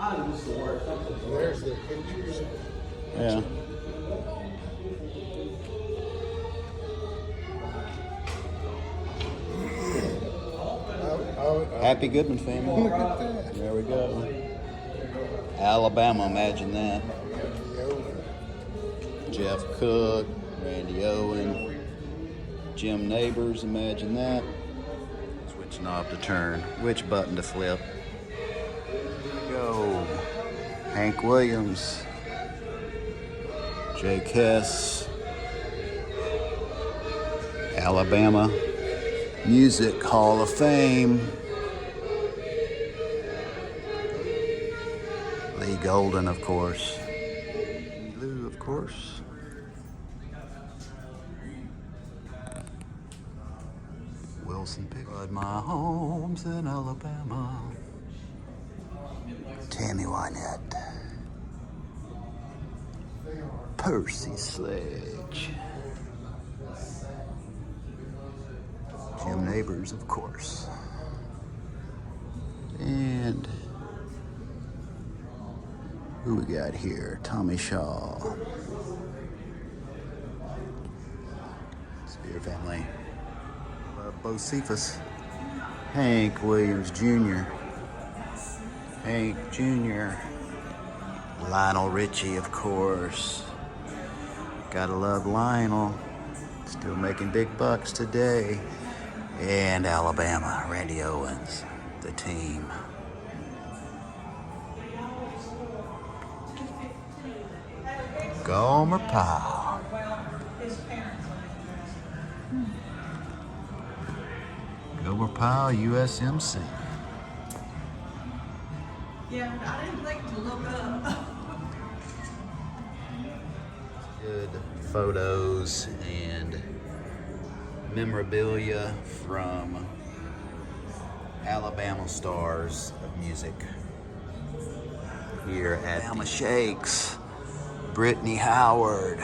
There's the pictures. Yeah. Happy Goodman family. Look at that. There we go. Alabama, imagine that. Jeff Cook, Randy Owen, Jim Nabors, imagine that. Which knob to turn, which button to flip. Go. Hank Williams, Jake Hess, Alabama Music Hall of Fame. Lee Golden, of course. Lou, of course. Wilson Pickford, my home's in Alabama. Tammy Wynette. Percy Sledge. Jim Nabors, of course. And who we got here? Tommy Shaw. Spear family. Bocephus. Hank Williams Jr. Hank Jr. Lionel Ritchie, of course. Gotta love Lionel. Still making big bucks today. And Alabama, Randy Owens, the team. Gomer Pyle. Gomer Pyle, USMC. Yeah, I didn't think to look up. Good photos and memorabilia from Alabama stars of music here at Alabama Shakes. Brittany Howard,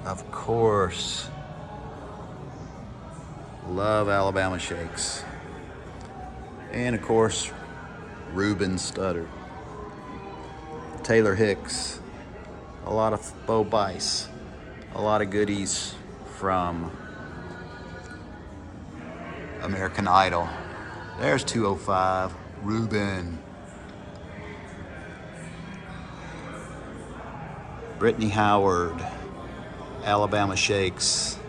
of course. Love Alabama Shakes. And of course, Reuben Studdard. Taylor Hicks. A lot of Bo Bice. A lot of goodies from American Idol. There's 205, Reuben. Brittany Howard, Alabama Shakes,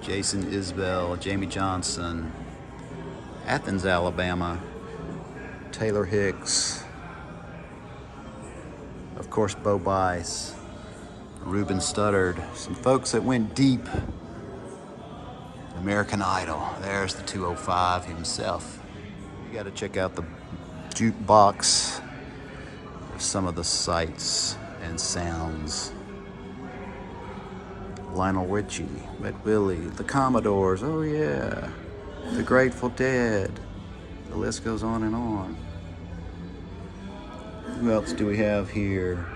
Jason Isbell, Jamie Johnson, Athens, Alabama, Taylor Hicks, of course, Bo Bice, Reuben Studdard, some folks that went deep. American Idol, there's the 205 himself. You gotta check out the jukebox of some of the sights and sounds. Lionel Ritchie, Wet Willie, the Commodores, oh yeah, the Grateful Dead. The list goes on and on. Who else do we have here?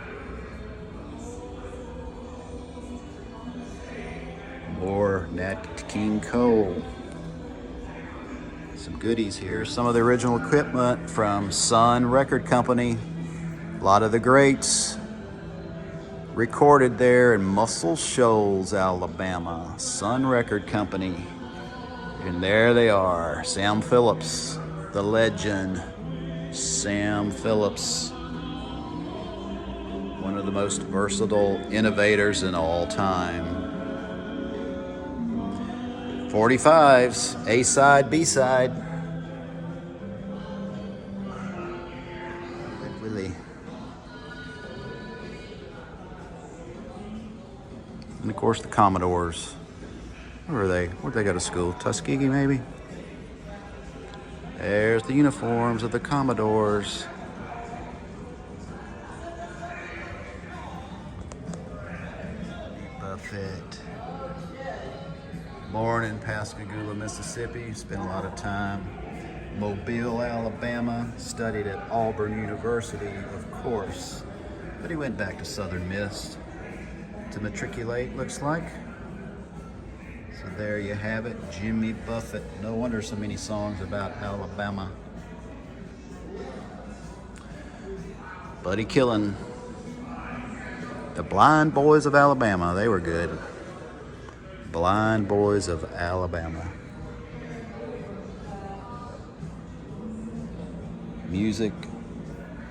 More Nat King Cole. Some goodies here. Some of the original equipment from Sun Record Company. A lot of the greats recorded there in Muscle Shoals, Alabama. Sun Record Company. And there they are. Sam Phillips, the legend. Sam Phillips. One of the most versatile innovators in all time. 45s, A-side, B-side. Willie. And of course the Commodores. Where are they? Where'd they go to school? Tuskegee, maybe? There's the uniforms of the Commodores. Buffett. Born in Pascagoula, Mississippi, spent a lot of time in Mobile, Alabama, studied at Auburn University, of course, but he went back to Southern Miss to matriculate, looks like. So there you have it, Jimmy Buffett. No wonder so many songs about Alabama. Buddy Killen. The Blind Boys of Alabama. They were good. Blind Boys of Alabama. Music,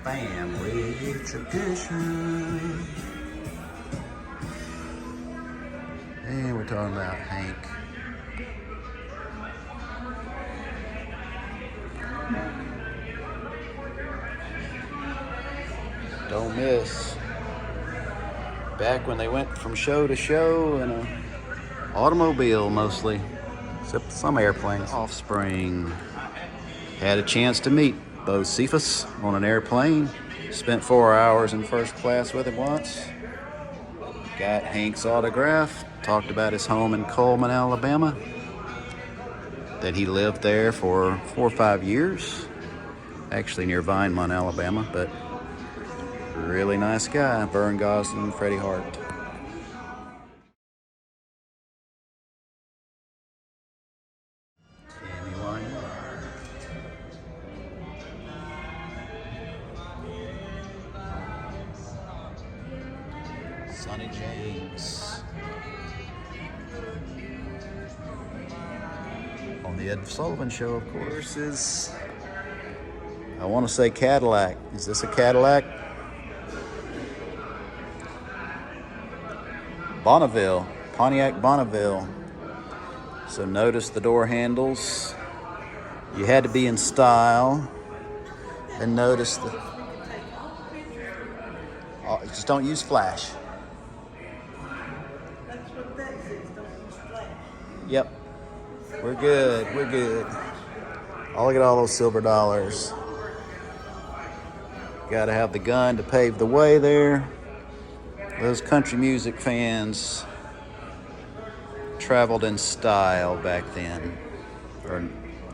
family, tradition. And we're talking about Hank. Don't miss. Back when they went from show to show in an automobile mostly, except some airplanes. Offspring. Had a chance to meet Bocephus on an airplane. Spent 4 hours in first class with him once. Got Hank's autograph. Talked about his home in Coleman, Alabama. That he lived there for 4 or 5 years. Actually near Vinemont, Alabama, but really nice guy. Vern Gosling, Freddie Hart. Tammy Wynette. Sonny James. On the Ed Sullivan Show, of course, is, I want to say Cadillac. Is this a Cadillac? Bonneville, Pontiac Bonneville. So notice the door handles. You had to be in style. And notice the, just don't use flash. That's what that says, don't use flash. Yep, we're good, we're good. Oh, look at all those silver dollars. Gotta have the gun to pave the way there. Those country music fans traveled in style back then. Or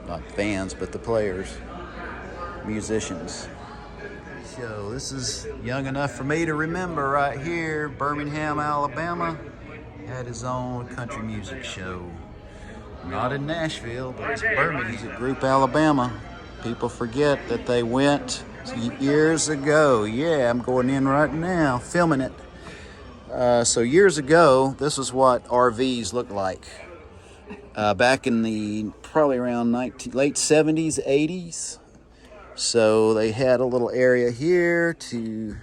not fans, but the players, musicians. So this is young enough for me to remember right here. Birmingham, Alabama had his own country music show. Not in Nashville, but it's Birmingham Music Group, Alabama. People forget that they went years ago. Yeah, I'm going in right now, filming it. So years ago, this is what RVs looked like. Back in the probably around late 70s, 80s. So they had a little area here to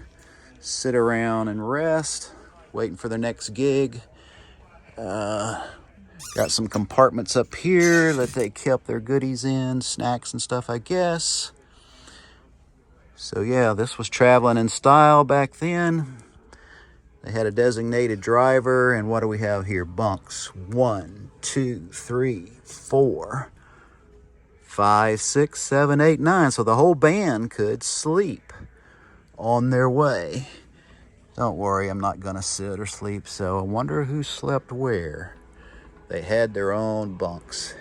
sit around and rest, waiting for their next gig. Got some compartments up here that they kept their goodies in, snacks and stuff, I guess. So yeah, this was traveling in style back then. They had a designated driver, and what do we have here? Bunks. 1, 2, 3, 4, 5, 6, 7, 8, 9. So the whole band could sleep on their way. Don't worry, I'm not gonna sit or sleep, so I wonder who slept where. They had their own bunks.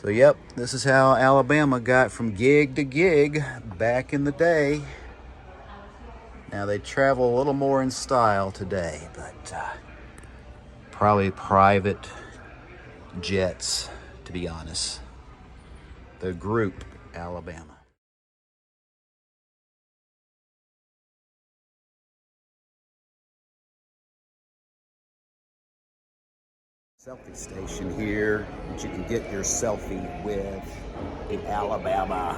So yep, this is how Alabama got from gig to gig back in the day. Now they travel a little more in style today, but probably private jets, to be honest. The group, Alabama. Selfie station here that you can get your selfie with the Alabama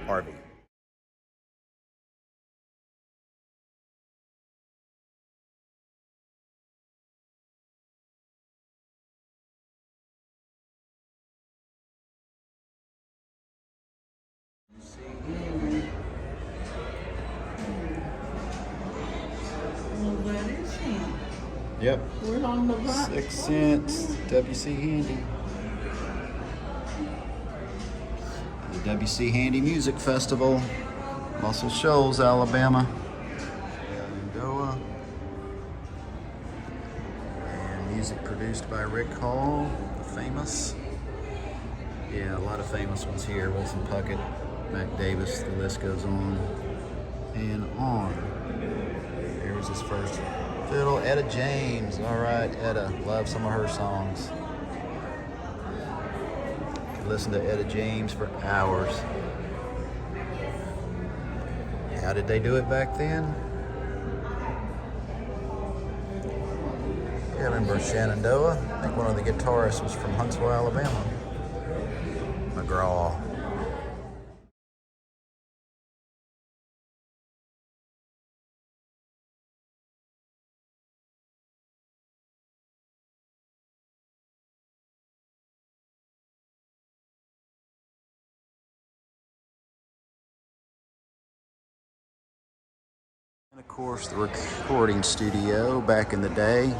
RV. Well, that is him. Yep. We're on the right. 6 cents, WC Handy. The WC Handy Music Festival, Muscle Shoals, Alabama. Shenandoah. And music produced by Rick Hall, famous. Yeah, a lot of famous ones here. Wilson Puckett, Mac Davis, the list goes on and on. There's his first fiddle, Etta James. All right, Etta, love some of her songs. Could listen to Etta James for hours. How did they do it back then? Yeah, I remember Shenandoah. I think one of the guitarists was from Huntsville, Alabama. McGraw. And of course, the recording studio back in the day.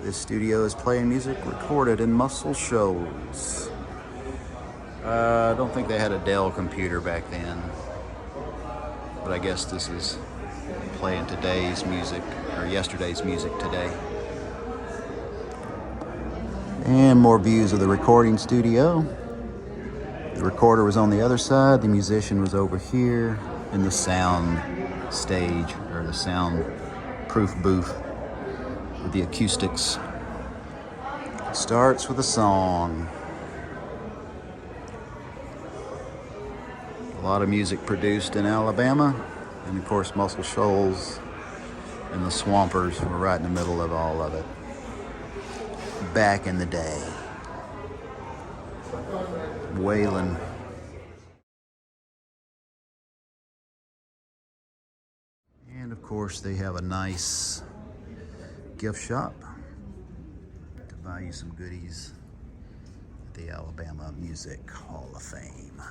This studio is playing music recorded in Muscle Shoals. I don't think they had a Dell computer back then, but I guess this is playing today's music, or yesterday's music today. And more views of the recording studio. The recorder was on the other side, the musician was over here in the sound stage, or the sound-proof booth with the acoustics. It starts with a song. A lot of music produced in Alabama, and of course Muscle Shoals and the Swampers were right in the middle of all of it back in the day. Waylon. And of course they have a nice gift shop to buy you some goodies at the Alabama Music Hall of Fame.